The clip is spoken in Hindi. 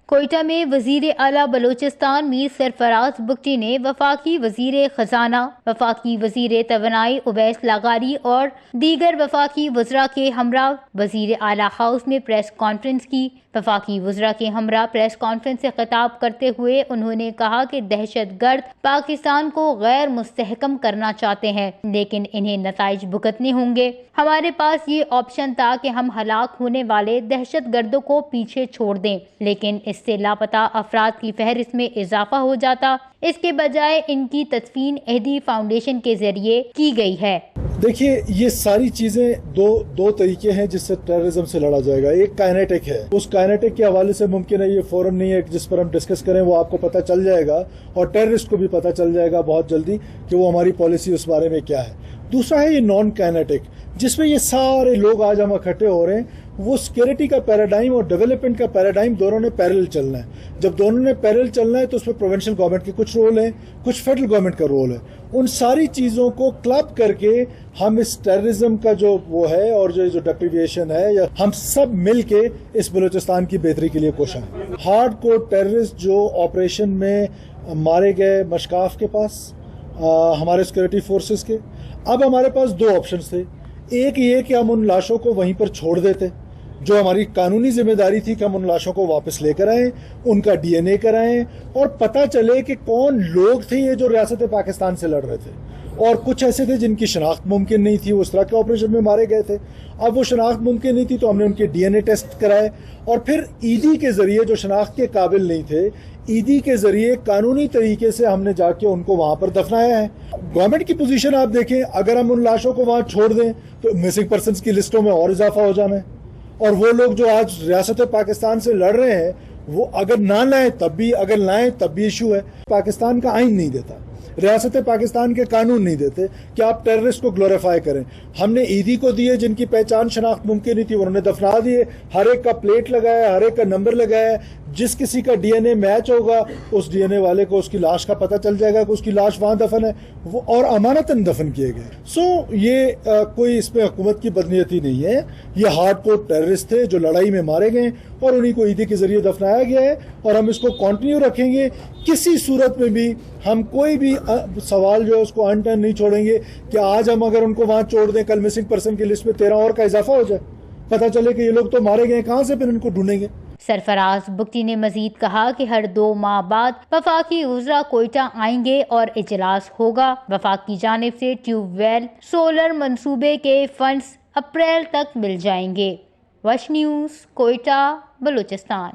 कोयटा में वजीर आला बलोचिस्तान मीर सरफराज बुगटी ने वफाकी वजीर खजाना, वफाकी वजीर तवानाई उवैस लागारी और दीगर वफाकी वज़रा के हमरा वजीर आला हाउस में प्रेस कॉन्फ्रेंस की। वफाकी वज़रा के हमरा प्रेस कॉन्फ्रेंस से खिताब करते हुए उन्होंने कहा कि दहशतगर्द पाकिस्तान को गैर मुस्तहकम करना चाहते हैं, लेकिन इन्हें नताइज भुगतने होंगे। हमारे पास ये ऑप्शन था कि हम हलाक होने वाले दहशतगर्दों को पीछे छोड़ दें, लेकिन इससे लापता अफराद की फहरिस्त में इजाफा हो जाता। इसके बजाय इनकी तदफीन अहदी फाउंडेशन के जरिए की गई है। देखिए, ये सारी चीजें दो तरीके हैं जिससे टेररिज्म से लड़ा जाएगा। एक काइनेटिक है, उस काइनेटिक के हवाले से मुमकिन है ये फौरन नहीं है जिस पर हम डिस्कस करें, वो आपको पता चल जाएगा और टेररिस्ट को भी पता चल जाएगा बहुत जल्दी कि वो हमारी पॉलिसी उस बारे में क्या है। दूसरा है ये नॉन काइनेटिक, जिसमें ये सारे लोग आज हम इकट्ठे हो रहे हैं। वो सिक्योरिटी का पैराडाइम और डेवलपमेंट का पैराडाइम दोनों ने पैरेलल चलना है। जब दोनों ने पैरेलल चलना है तो उसमें प्रोविंशियल गवर्नमेंट के कुछ रोल है, कुछ फेडरल गवर्नमेंट का रोल है। उन सारी चीजों को क्लब करके हम इस टेररिज्म का जो वो है और जो डेप्रिविएशन है, या हम सब मिल के इस बलूचिस्तान की बेहतरी के लिए कोशिश है। हार्ड कोर टेररिस्ट जो ऑपरेशन में मारे गए मशकाफ के पास, हमारे सिक्योरिटी फोर्सेस के, अब हमारे पास दो ऑप्शन थे। एक ये कि हम उन लाशों को वहीं पर छोड़ देते, जो हमारी कानूनी जिम्मेदारी थी कि हम उन लाशों को वापस लेकर आएं, उनका डीएनए कराएं और पता चले कि कौन लोग थे ये जो रियासत पाकिस्तान से लड़ रहे थे। और कुछ ऐसे थे जिनकी शनाख्त मुमकिन नहीं थी, वो उस तरह के ऑपरेशन में मारे गए थे। अब वो शनाख्त मुमकिन नहीं थी तो हमने उनके डीएनए टेस्ट कराए और फिर ईदी के जरिए, जो शनाख्त के काबिल नहीं थे, ईदी के जरिए कानूनी तरीके से हमने जाके उनको वहां पर दफनाया है। गवर्नमेंट की पोजीशन आप देखें, अगर हम उन लाशों को वहां छोड़ दें तो मिसिंग पर्सन्स की लिस्टों में और इजाफा हो जाना है। और वो लोग जो आज रियासत पाकिस्तान से लड़ रहे हैं, वो अगर ना लाएं तब भी, अगर लाएं तब भी इशू है। पाकिस्तान का आइन नहीं देता, रियासत पाकिस्तान के कानून नहीं देते कि आप टेररिस्ट को ग्लोरीफाई करें। हमने ईदी को दिए जिनकी पहचान शनाख्त मुमकिन नहीं थी, उन्होंने दफना दिए, हर एक का प्लेट लगाया, हर एक का नंबर लगाया। जिस किसी का डीएनए मैच होगा उस डीएनए वाले को उसकी लाश का पता चल जाएगा कि उसकी लाश वहां दफन है, वो और अमानतन दफन किए गए। ये कोई इसमें हुकूमत की बदनीयती नहीं है। ये हार्ड कोर टेररिस्ट थे जो लड़ाई में मारे गए और उन्हीं को ईदी के जरिए दफनाया गया है और हम इसको कंटिन्यू रखेंगे। किसी सूरत में भी हम कोई भी सवाल जो है उसको अनटर्न नहीं छोड़ेंगे कि आज हम अगर उनको वहां छोड़ दें, कल मिसिंग पर्सन की लिस्ट में 13 और का इजाफा हो जाए, पता चले कि ये लोग तो मारे गए, कहां से फिर इनको ढूंढेंगे। सरफराज बुगटी ने मजीद कहा कि हर 2 माह बाद वफाकी वज़रा कोयटा आएंगे और इजलास होगा। वफाक की जानिब से ट्यूबवेल सोलर मंसूबे के फंड्स अप्रैल तक मिल जाएंगे। वश न्यूज़, कोयटा, बलूचिस्तान।